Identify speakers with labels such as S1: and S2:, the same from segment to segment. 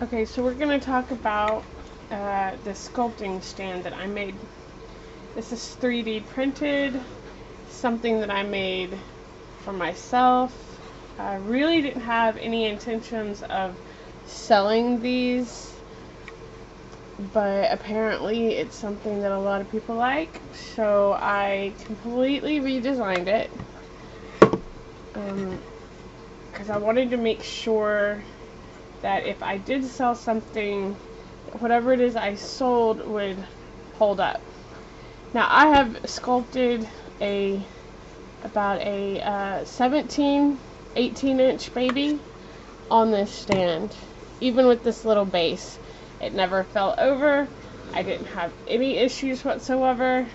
S1: Okay, so we're going to talk about the sculpting stand that I made. This is 3D printed, something that I made for myself. I really didn't have any intentions of selling these, but apparently it's something that a lot of people like, so I completely redesigned it because I wanted to make sure that if I did sell something, whatever it is I sold would hold up. Now I have sculpted about a 18-inch baby on this stand, even with this little base. It never fell over. I didn't have any issues whatsoever.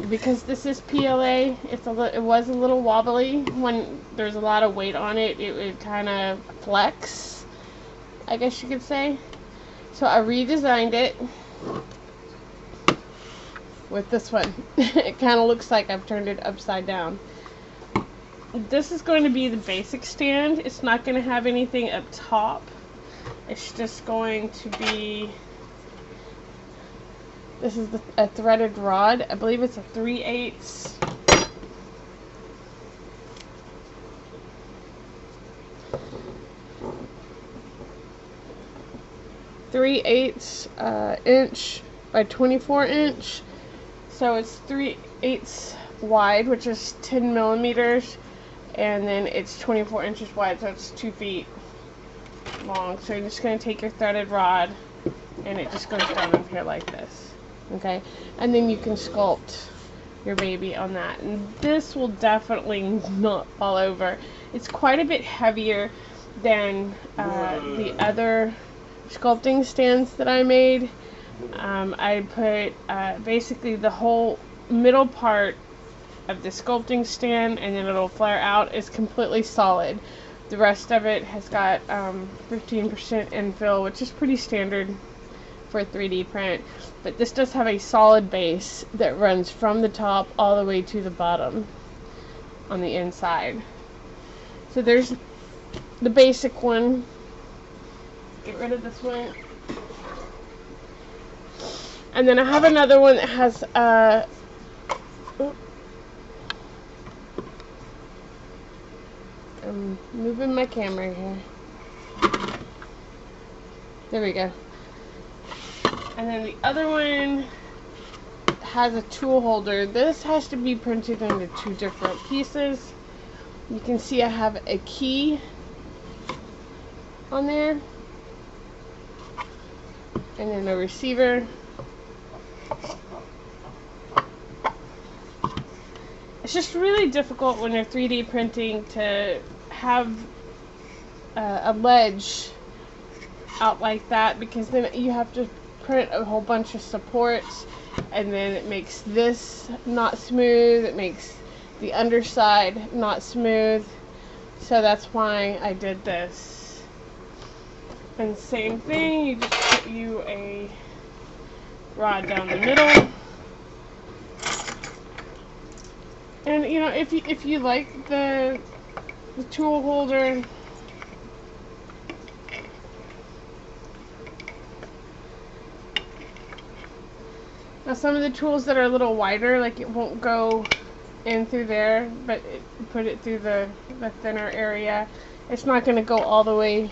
S1: Because this is PLA, it was a little wobbly. When there's a lot of weight on it, it would kind of flex, I guess you could say. So I redesigned it with this one. It kind of looks like I've turned it upside down. This is going to be the basic stand. It's not going to have anything up top. It's just going to be, this is a threaded rod. I believe it's a 3/8. Inch by 24 inch. So it's 3/8 wide, which is 10 millimeters, and then it's 24 inches wide, so it's 2 feet long. So you're just going to take your threaded rod, and it just goes down in here like this. Okay, and then you can sculpt your baby on that, and this will definitely not fall over. It's quite a bit heavier than the other sculpting stands that I made. I put basically the whole middle part of the sculpting stand, and then it'll flare out, is completely solid. The rest of it has got 15% infill, which is pretty standard for a 3D print, but this does have a solid base that runs from the top all the way to the bottom on the inside. So there's the basic one. Get rid of this one. And then I have another one that has I'm moving my camera here. There we go. And then the other one has a tool holder. This has to be printed into 2 different pieces. You can see I have a key on there, and then a receiver. It's just really difficult when you're 3D printing to have a ledge out like that, because then you have to print a whole bunch of supports, and then it makes this not smooth, it makes the underside not smooth. So that's why I did this. And same thing, you just put you a rod down the middle. And you know, if you like the tool holder, now some of the tools that are a little wider, like it won't go in through there, but put it through the thinner area. It's not going to go all the way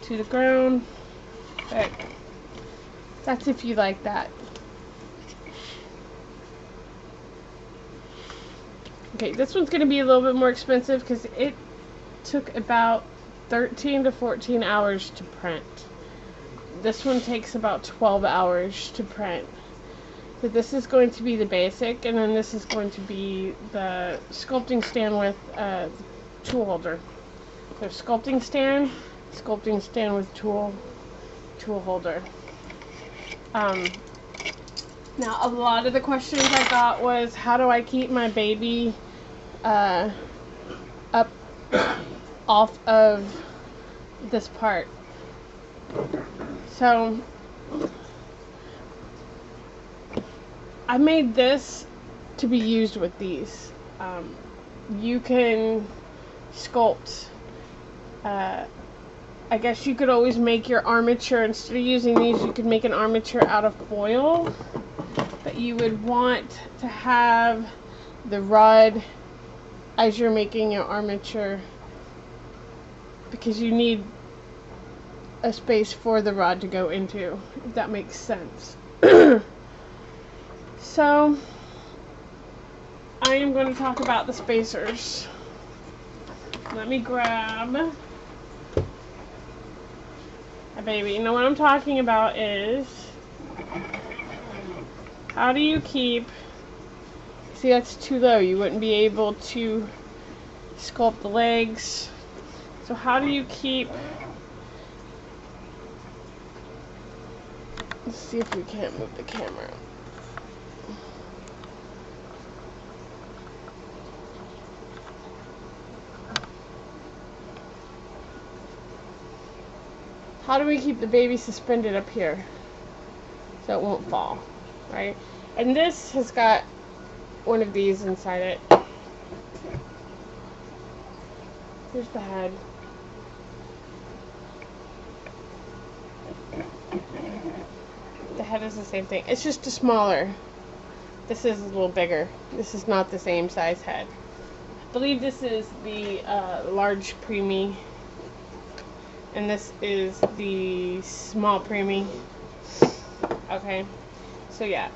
S1: to the ground, but that's if you like that. Okay, this one's going to be a little bit more expensive because it took about 13 to 14 hours to print. This one takes about 12 hours to print. So this is going to be the basic, and then this is going to be the sculpting stand with tool holder. So sculpting stand with tool holder. Now a lot of the questions I got was, how do I keep my baby up off of this part? So I made this to be used with these. You can sculpt I guess you could always make your armature, instead of using these, you could make an armature out of foil. But you would want to have the rod as you're making your armature, because you need a space for the rod to go into, if that makes sense. So I am going to talk about the spacers. Let me grab a baby. You know what I'm talking about is, how do you keep, see, that's too low, you wouldn't be able to sculpt the legs. So how do you keep, let's see if we can't move the camera. How do we keep the baby suspended up here so it won't fall, right? And this has got one of these inside it. Here's the head. The head is the same thing. It's just a smaller. This is a little bigger. This is not the same size head. I believe this is the large preemie, and this is the small preemie. Okay, so yeah,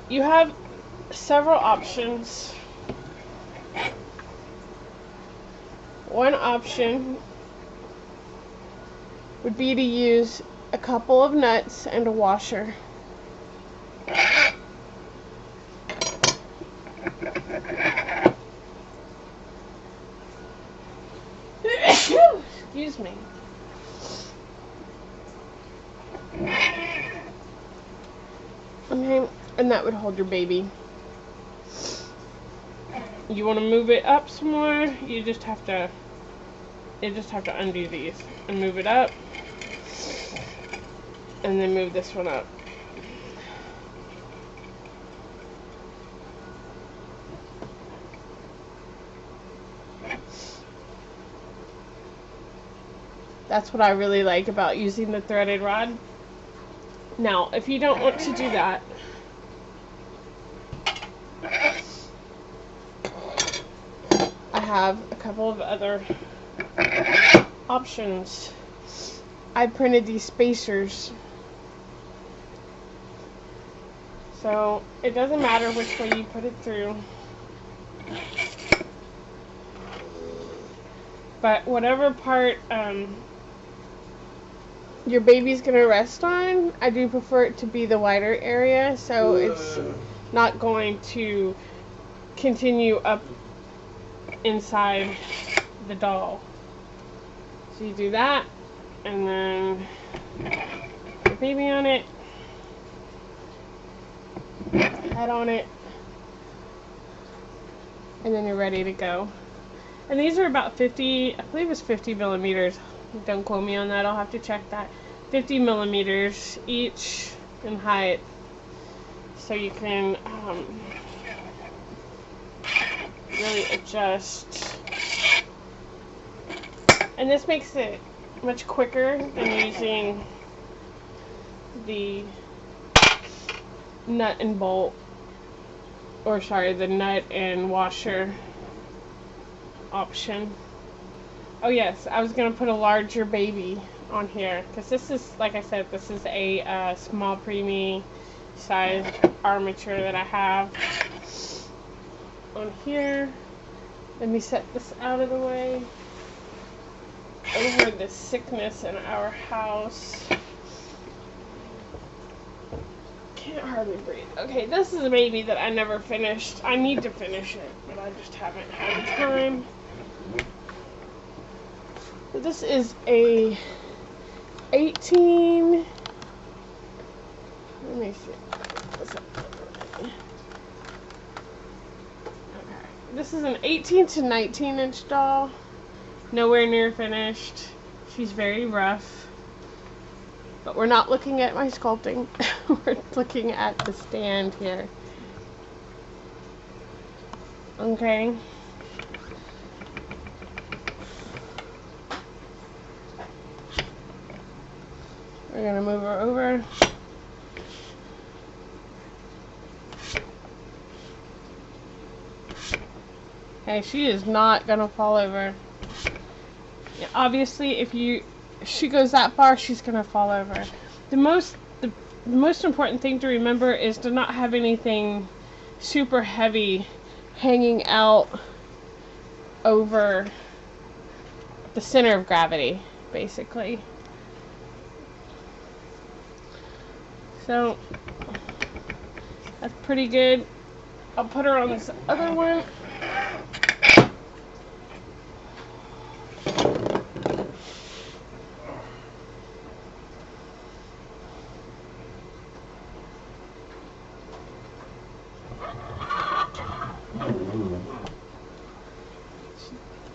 S1: you have several options. One option would be to use a couple of nuts and a washer. Excuse me. Okay, and that would hold your baby. You want to move it up some more, you just have to undo these and move it up, and then move this one up. That's what I really like about using the threaded rod. Now, if you don't want to do that, I have a couple of other options. I printed these spacers, so it doesn't matter which way you put it through, but whatever part your baby's gonna rest on, I do prefer it to be the wider area, so it's not going to continue up inside the doll. So you do that, and then put the baby on it, head on it, and then you're ready to go. And these are about 50, I believe it's 50 millimeters. Don't quote me on that, I'll have to check that. 50 millimeters each in height, so you can really adjust. And this makes it much quicker than using the nut and bolt, or sorry, the nut and washer option. Oh yes, I was going to put a larger baby on here, because this is, like I said, this is a small preemie size armature that I have on here. Let me set this out of the way. Over the sickness in our house. Can't hardly breathe. Okay, this is a baby that I never finished. I need to finish it, but I just haven't had the time. This is a 18, let me see, okay. This is an 18 to 19 inch doll, nowhere near finished. She's very rough, but we're not looking at my sculpting, we're looking at the stand here. Okay. We're going to move her over. Okay, she is not going to fall over. Obviously, if she goes that far, she's going to fall over. The most important thing to remember is to not have anything super heavy hanging out over the center of gravity, basically. So that's pretty good. I'll put her on this other one.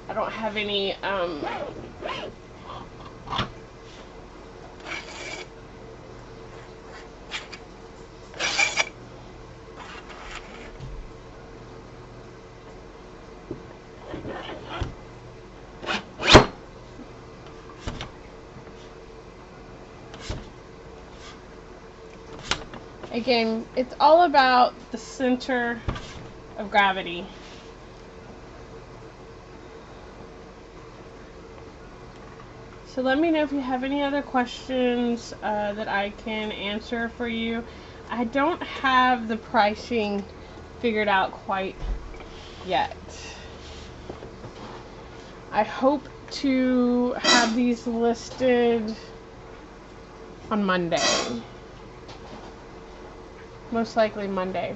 S1: I don't have any again, it's all about the center of gravity. So let me know if you have any other questions that I can answer for you. I don't have the pricing figured out quite yet. I hope to have these listed on Monday. Most likely Monday.